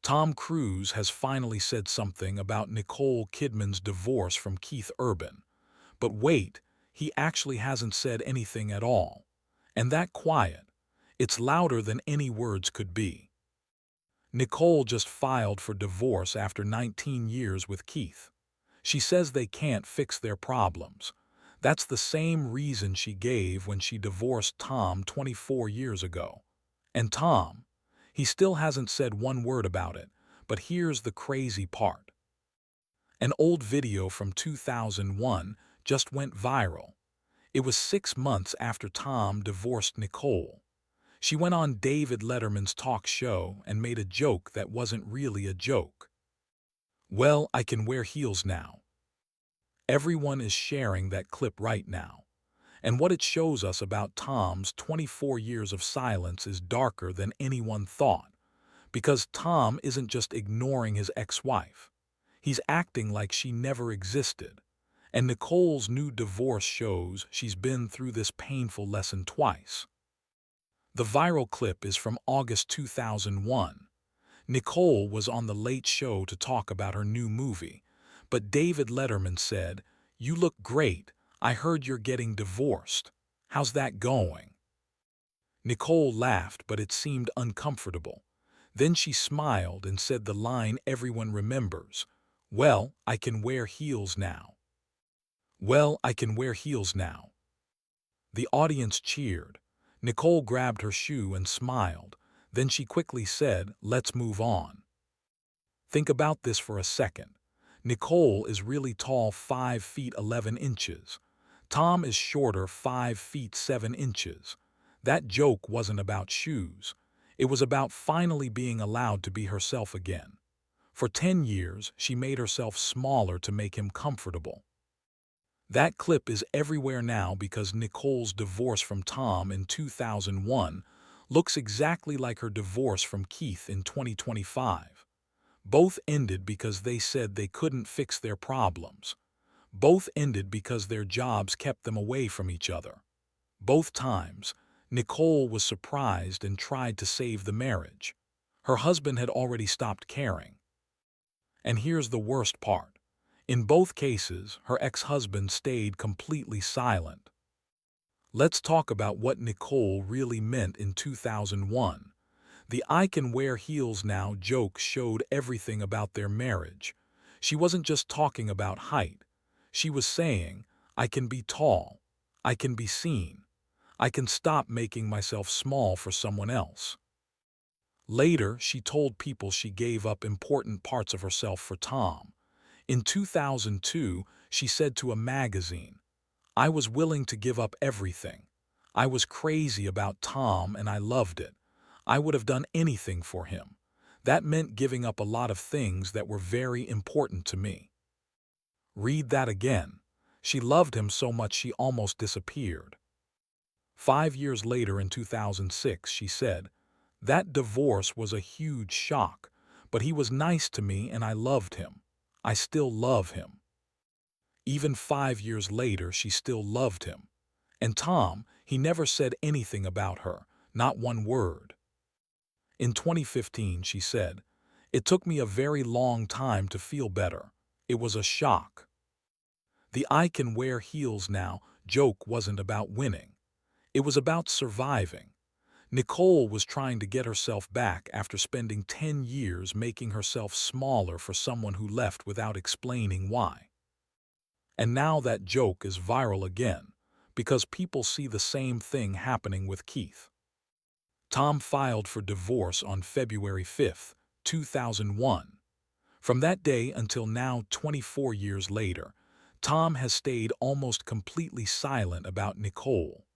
Tom Cruise has finally said something about Nicole Kidman's divorce from Keith Urban. But wait, he actually hasn't said anything at all. And that quiet, it's louder than any words could be. Nicole just filed for divorce after 19 years with Keith. She says they can't fix their problems. That's the same reason she gave when she divorced Tom 24 years ago. And Tom, he still hasn't said one word about it, but here's the crazy part. An old video from 2001 just went viral. It was 6 months after Tom divorced Nicole. She went on David Letterman's talk show and made a joke that wasn't really a joke. Well, I can wear heels now. Everyone is sharing that clip right now. And what it shows us about Tom's 24 years of silence is darker than anyone thought. Because Tom isn't just ignoring his ex-wife. He's acting like she never existed. And Nicole's new divorce shows she's been through this painful lesson twice. The viral clip is from August 2001. Nicole was on The Late Show to talk about her new movie, but David Letterman said, "You look great. I heard you're getting divorced. How's that going?" Nicole laughed, but it seemed uncomfortable. Then she smiled and said the line everyone remembers, "Well, I can wear heels now." Well, I can wear heels now. The audience cheered. Nicole grabbed her shoe and smiled. Then she quickly said, "Let's move on." Think about this for a second. Nicole is really tall, 5 feet 11 inches. Tom is shorter, 5 feet 7 inches. That joke wasn't about shoes. It was about finally being allowed to be herself again. For 10 years, she made herself smaller to make him comfortable. That clip is everywhere now because Nicole's divorce from Tom in 2001 looks exactly like her divorce from Keith in 2025. Both ended because they said they couldn't fix their problems. Both ended because their jobs kept them away from each other. Both times, Nicole was surprised and tried to save the marriage. Her husband had already stopped caring. And here's the worst part. In both cases, her ex-husband stayed completely silent. Let's talk about what Nicole really meant in 2001. The "I can wear heels now" joke showed everything about their marriage. She wasn't just talking about height. She was saying, "I can be tall. I can be seen. I can stop making myself small for someone else." Later, she told people she gave up important parts of herself for Tom. In 2002, she said to a magazine, "I was willing to give up everything. I was crazy about Tom and I loved it. I would have done anything for him. That meant giving up a lot of things that were very important to me." Read that again. She loved him so much she almost disappeared. 5 years later in 2006, she said, "That divorce was a huge shock, but he was nice to me and I loved him. I still love him." Even 5 years later, she still loved him. And Tom, he never said anything about her, not one word. In 2015, she said, "It took me a very long time to feel better. It was a shock." The "I can wear heels now" joke wasn't about winning. It was about surviving. Nicole was trying to get herself back after spending 10 years making herself smaller for someone who left without explaining why. And now that joke is viral again, because people see the same thing happening with Keith. Tom filed for divorce on February 5, 2001. From that day until now, 24 years later, Tom has stayed almost completely silent about Nicole.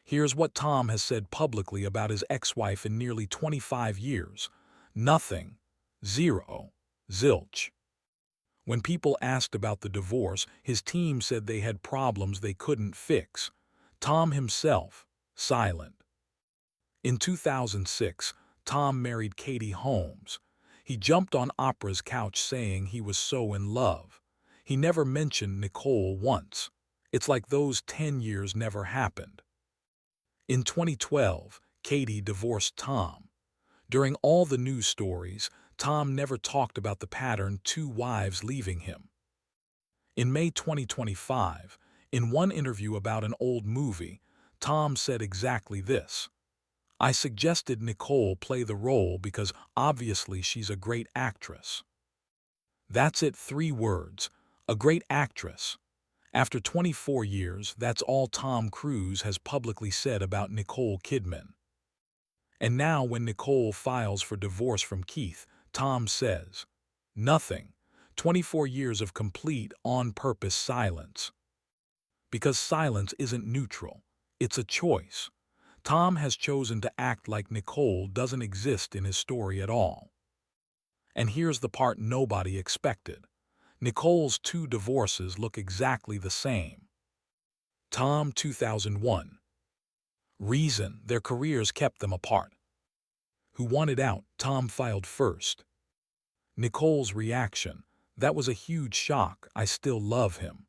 Here's what Tom has said publicly about his ex-wife in nearly 25 years. Nothing. Zero. Zilch. When people asked about the divorce, his team said they had problems they couldn't fix. Tom himself, silent. In 2006, Tom married Katie Holmes. He jumped on Oprah's couch saying he was so in love. He never mentioned Nicole once. It's like those 10 years never happened. In 2012, Katie divorced Tom. During all the news stories, Tom never talked about the pattern: two wives leaving him. In May 2025, in one interview about an old movie, Tom said exactly this. "I suggested Nicole play the role because obviously she's a great actress." That's it, 3 words. A great actress. After 24 years, that's all Tom Cruise has publicly said about Nicole Kidman. And now when Nicole files for divorce from Keith, Tom says, nothing. 24 years of complete, on-purpose silence. Because silence isn't neutral. It's a choice. Tom has chosen to act like Nicole doesn't exist in his story at all. And here's the part nobody expected. Nicole's 2 divorces look exactly the same. Tom 2001. Reason: their careers kept them apart. Who wanted out? Tom filed first. Nicole's reaction: that was a huge shock, I still love him.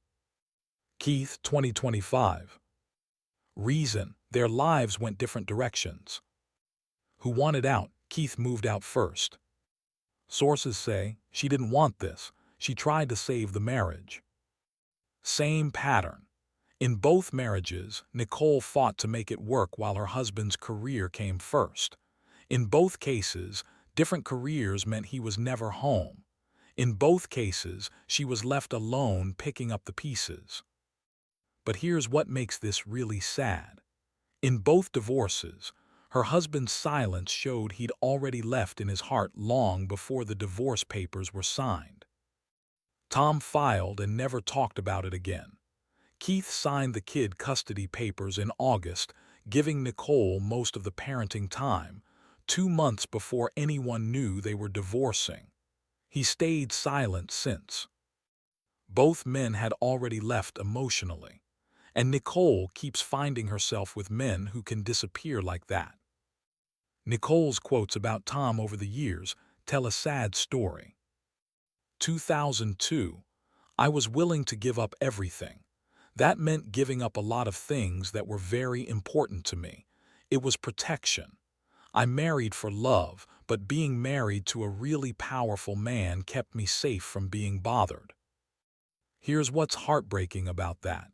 Keith 2025. Reason: their lives went different directions. Who wanted out? Keith moved out first. Sources say she didn't want this. She tried to save the marriage. Same pattern. In both marriages, Nicole fought to make it work while her husband's career came first. In both cases, different careers meant he was never home. In both cases, she was left alone picking up the pieces. But here's what makes this really sad. In both divorces, her husband's silence showed he'd already left in his heart long before the divorce papers were signed. Tom filed and never talked about it again. Keith signed the kid custody papers in August, giving Nicole most of the parenting time, 2 months before anyone knew they were divorcing. He stayed silent since. Both men had already left emotionally, and Nicole keeps finding herself with men who can disappear like that. Nicole's quotes about Tom over the years tell a sad story. 2002. I was willing to give up everything. That meant giving up a lot of things that were very important to me. It was protection. I married for love, but being married to a really powerful man kept me safe from being bothered. Here's what's heartbreaking about that.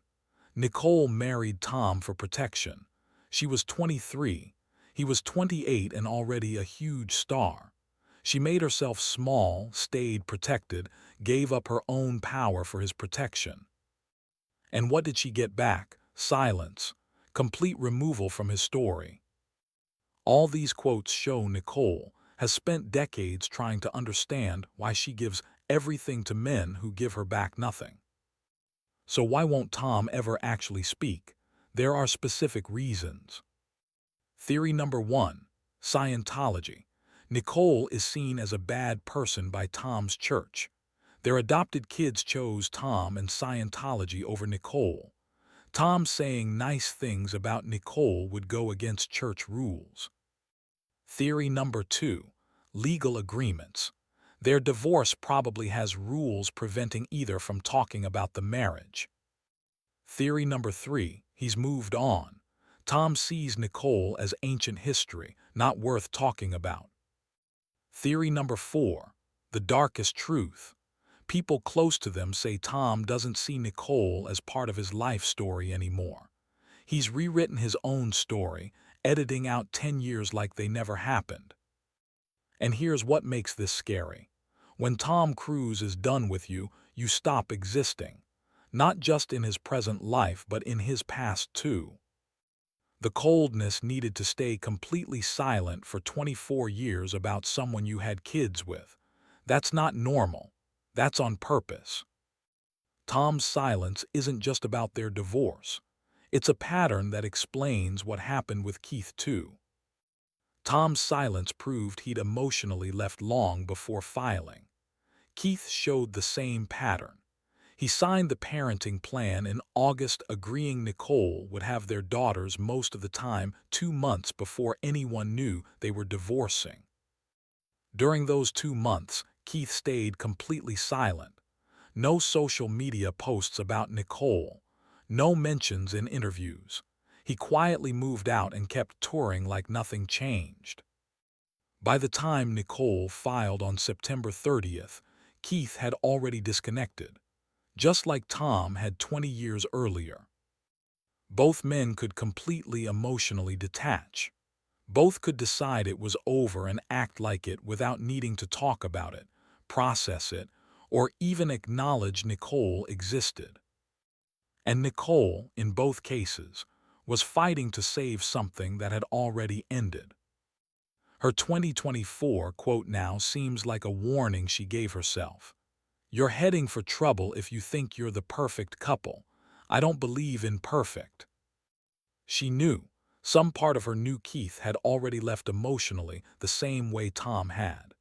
Nicole married Tom for protection. She was 23. He was 28 and already a huge star. She made herself small, stayed protected, gave up her own power for his protection. And what did she get back? Silence. Complete removal from his story. All these quotes show Nicole has spent decades trying to understand why she gives everything to men who give her back nothing. So why won't Tom ever actually speak? There are specific reasons. Theory number 1. Scientology. Nicole is seen as a bad person by Tom's church. Their adopted kids chose Tom and Scientology over Nicole. Tom saying nice things about Nicole would go against church rules. Theory number 2. Legal agreements. Their divorce probably has rules preventing either from talking about the marriage. Theory number 3. He's moved on. Tom sees Nicole as ancient history, not worth talking about. Theory number 4. The darkest truth. People close to them say Tom doesn't see Nicole as part of his life story anymore. He's rewritten his own story, editing out 10 years like they never happened. And here's what makes this scary. When Tom Cruise is done with you, you stop existing. Not just in his present life, but in his past too. The coldness needed to stay completely silent for 24 years about someone you had kids with. That's not normal. That's on purpose. Tom's silence isn't just about their divorce. It's a pattern that explains what happened with Keith too. Tom's silence proved he'd emotionally left long before filing. Keith showed the same pattern. He signed the parenting plan in August, agreeing Nicole would have their daughters most of the time 2 months before anyone knew they were divorcing. During those 2 months, Keith stayed completely silent. No social media posts about Nicole. No mentions in interviews. He quietly moved out and kept touring like nothing changed. By the time Nicole filed on September 30th, Keith had already disconnected, just like Tom had 20 years earlier. Both men could completely emotionally detach. Both could decide it was over and act like it without needing to talk about it, process it, or even acknowledge Nicole existed. And Nicole, in both cases, was fighting to save something that had already ended. Her 2024 quote now seems like a warning she gave herself. "You're heading for trouble if you think you're the perfect couple. I don't believe in perfect." She knew some part of her new Keith had already left emotionally the same way Tom had.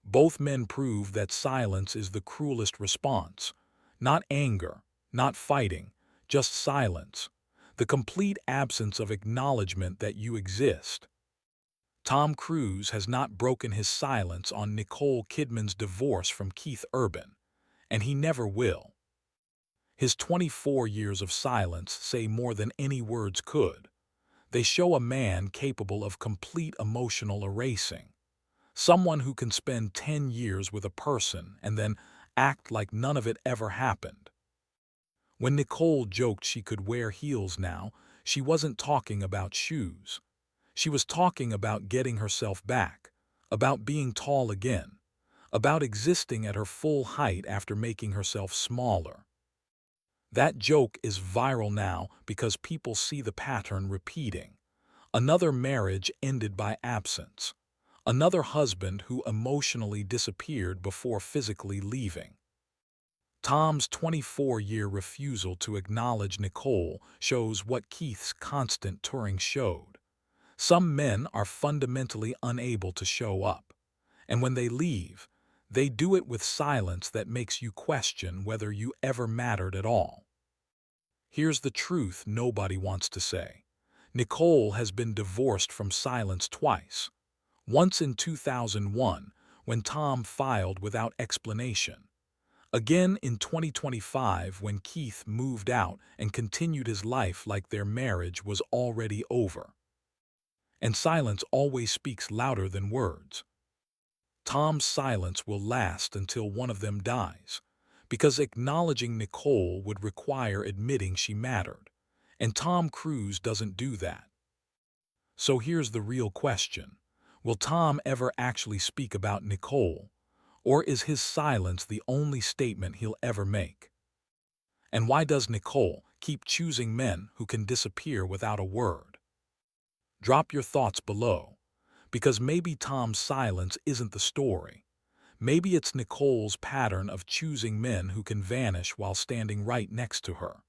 Both men proved that silence is the cruelest response. Not anger, not fighting, just silence. The complete absence of acknowledgement that you exist. Tom Cruise has not broken his silence on Nicole Kidman's divorce from Keith Urban, and he never will. His 24 years of silence say more than any words could. They show a man capable of complete emotional erasing. Someone who can spend 10 years with a person and then act like none of it ever happened. When Nicole joked she could wear heels now, she wasn't talking about shoes. She was talking about getting herself back, about being tall again, about existing at her full height after making herself smaller. That joke is viral now because people see the pattern repeating. Another marriage ended by absence. Another husband who emotionally disappeared before physically leaving. Tom's 24-year refusal to acknowledge Nicole shows what Keith's constant touring showed. Some men are fundamentally unable to show up, and when they leave, they do it with silence that makes you question whether you ever mattered at all. Here's the truth nobody wants to say. Nicole has been divorced from silence twice. Once in 2001, when Tom filed without explanation. Again in 2025, when Keith moved out and continued his life like their marriage was already over. And silence always speaks louder than words. Tom's silence will last until one of them dies, because acknowledging Nicole would require admitting she mattered, and Tom Cruise doesn't do that. So here's the real question. Will Tom ever actually speak about Nicole, or is his silence the only statement he'll ever make? And why does Nicole keep choosing men who can disappear without a word? Drop your thoughts below, because maybe Tom's silence isn't the story. Maybe it's Nicole's pattern of choosing men who can vanish while standing right next to her.